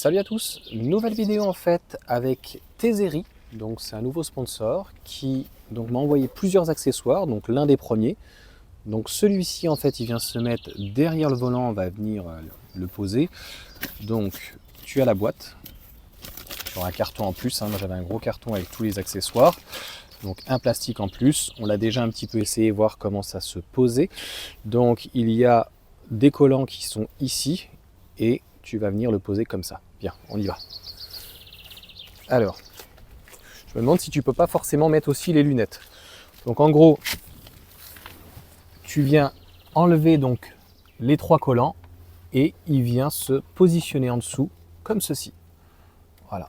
Salut à tous, nouvelle vidéo en fait avec Tezeri, donc c'est un nouveau sponsor qui m'a envoyé plusieurs accessoires, donc l'un des premiers. Donc celui-ci en fait il vient se mettre derrière le volant, on va venir le poser. Donc tu as la boîte, sur un carton en plus, moi j'avais un gros carton avec tous les accessoires. Donc un plastique en plus, on l'a déjà un petit peu essayé, voir comment ça se posait. Donc il y a des collants qui sont ici et tu vas venir le poser comme ça. Bien, on y va. Alors, je me demande si tu peux pas forcément mettre aussi les lunettes. Donc en gros, tu viens enlever donc les trois collants et il vient se positionner en dessous comme ceci. Voilà.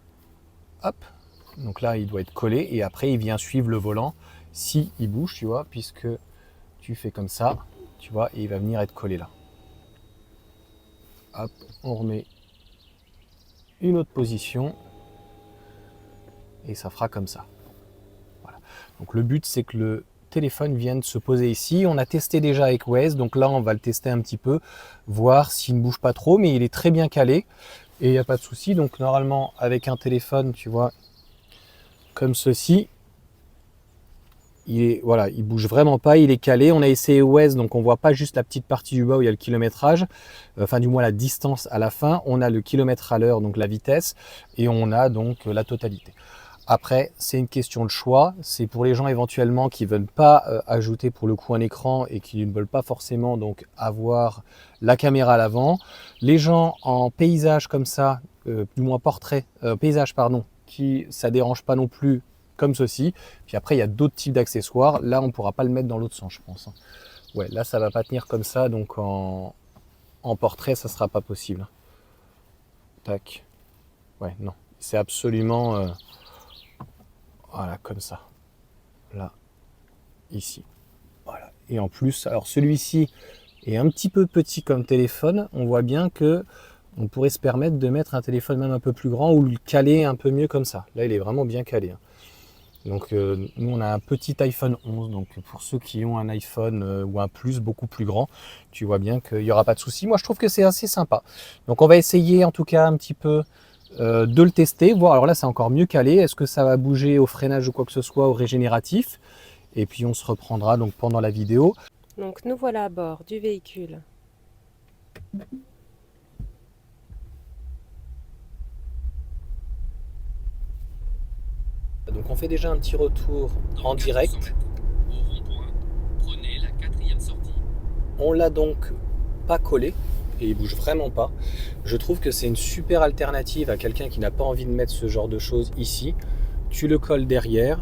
Hop. Donc là, il doit être collé et après, il vient suivre le volant si il bouge, tu vois, puisque tu fais comme ça, tu vois, et il va venir être collé là. Hop, on remet une autre position et ça fera comme ça. Voilà. Donc le but, c'est que le téléphone vienne se poser ici. On a testé déjà avec Waze, donc là, on va le tester un petit peu, voir s'il ne bouge pas trop, mais il est très bien calé et il n'y a pas de souci. Donc normalement, avec un téléphone, tu vois, comme ceci, il bouge vraiment pas, il est calé. On a essayé Waze, donc on voit pas juste la petite partie du bas où il y a le kilométrage, enfin du moins la distance à la fin. On a le kilomètre à l'heure, donc la vitesse, et on a donc la totalité. Après, c'est une question de choix. C'est pour les gens éventuellement qui ne veulent pas ajouter pour le coup un écran et qui ne veulent pas forcément donc avoir la caméra à l'avant. Les gens en paysage comme ça, du moins portrait, paysage pardon, qui ça dérange pas non plus comme ceci. Puis après, il y a d'autres types d'accessoires. Là, on ne pourra pas le mettre dans l'autre sens, je pense. Ouais, là, ça va pas tenir comme ça, donc en portrait, ça sera pas possible. Tac. Ouais, non. C'est absolument... voilà, comme ça. Là, ici. Voilà. Et en plus, alors celui-ci est un petit peu petit comme téléphone. On voit bien que on pourrait se permettre de mettre un téléphone même un peu plus grand ou le caler un peu mieux comme ça. Là, il est vraiment bien calé. Donc nous on a un petit iPhone 11, donc pour ceux qui ont un iPhone ou un Plus beaucoup plus grand, tu vois bien qu'il n'y aura pas de souci. Moi je trouve que c'est assez sympa. Donc on va essayer en tout cas un petit peu de le tester, voir. Alors là c'est encore mieux calé, est-ce que ça va bouger au freinage ou quoi que ce soit, au régénératif. Et puis on se reprendra donc pendant la vidéo. Donc nous voilà à bord du véhicule. Donc on fait déjà un petit retour en direct. Au rond-point, prenez la 4e sortie. On l'a donc pas collé et il bouge vraiment pas. Je trouve que c'est une super alternative à quelqu'un qui n'a pas envie de mettre ce genre de choses ici. Tu le colles derrière,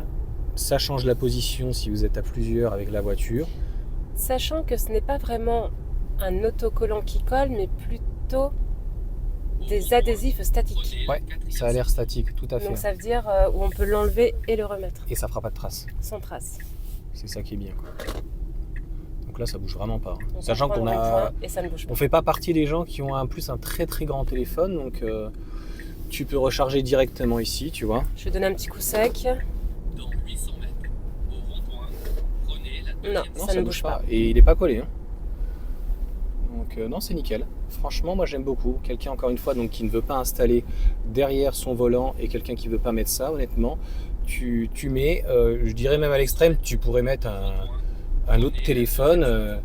ça change la position si vous êtes à plusieurs avec la voiture. Sachant que ce n'est pas vraiment un autocollant qui colle, mais plutôt des adhésifs statiques. Ouais, ça a l'air statique, tout à fait. Donc ça veut dire où on peut l'enlever et le remettre. Et ça fera pas de traces. Sans trace. C'est ça qui est bien, quoi. Donc là, ça bouge vraiment pas. Donc Sachant qu'on a, et ça ne bouge pas. on fait pas partie des gens qui ont en plus un très très grand téléphone, donc tu peux recharger directement ici, tu vois. Je vais donner un petit coup sec. Dans 800 mètres, au rond-point, prenez la 2e Non, sortie. ça ne bouge pas. Et il est pas collé. Donc non, c'est nickel. Franchement, moi j'aime beaucoup. Quelqu'un encore une fois donc qui ne veut pas installer derrière son volant et quelqu'un qui veut pas mettre ça, honnêtement, tu mets, je dirais même à l'extrême, tu pourrais mettre un autre téléphone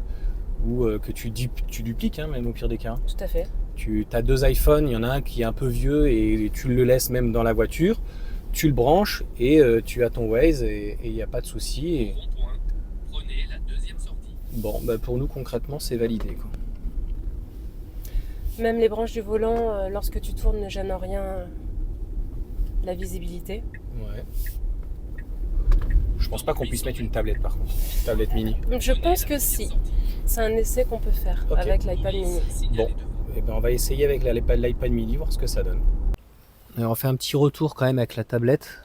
ou que tu dupliques, même au pire des cas. Tout à fait. Tu as deux iPhones, il y en a un qui est un peu vieux et tu le laisses même dans la voiture. Tu le branches et tu as ton Waze et il n'y a pas de souci. Au rond-point, prenez la 2e sortie. Bon, pour nous concrètement, c'est validé, quoi. Même les branches du volant, lorsque tu tournes, ne gênent en rien la visibilité. Ouais. Je pense pas qu'on puisse mettre une tablette par contre, une tablette mini. Donc je pense que si. C'est un essai qu'on peut faire Ok. avec l'iPad mini. Bon, et ben on va essayer avec l'iPad mini, voir ce que ça donne. Alors on fait un petit retour quand même avec la tablette.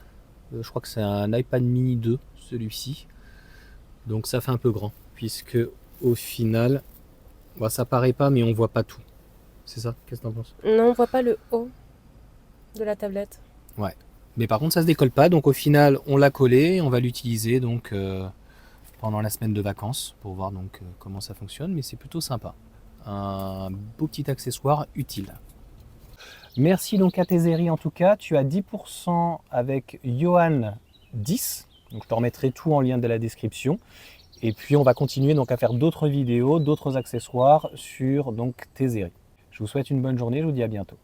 Je crois que c'est un iPad mini 2, celui-ci. Donc ça fait un peu grand, puisque au final, ça paraît pas, mais on voit pas tout. C'est ça? Qu'est-ce que t'en penses? Non, on voit pas le haut de la tablette. Ouais. Mais par contre, ça se décolle pas. Donc au final, on l'a collé. On va l'utiliser donc pendant la semaine de vacances pour voir donc comment ça fonctionne. Mais c'est plutôt sympa. Un beau petit accessoire utile. Merci donc à Tezeri en tout cas. Tu as 10% avec Johan 10. Donc je te remettrai tout en lien de la description. Et puis on va continuer donc à faire d'autres vidéos, d'autres accessoires sur donc Tezeri. Je vous souhaite une bonne journée, je vous dis à bientôt.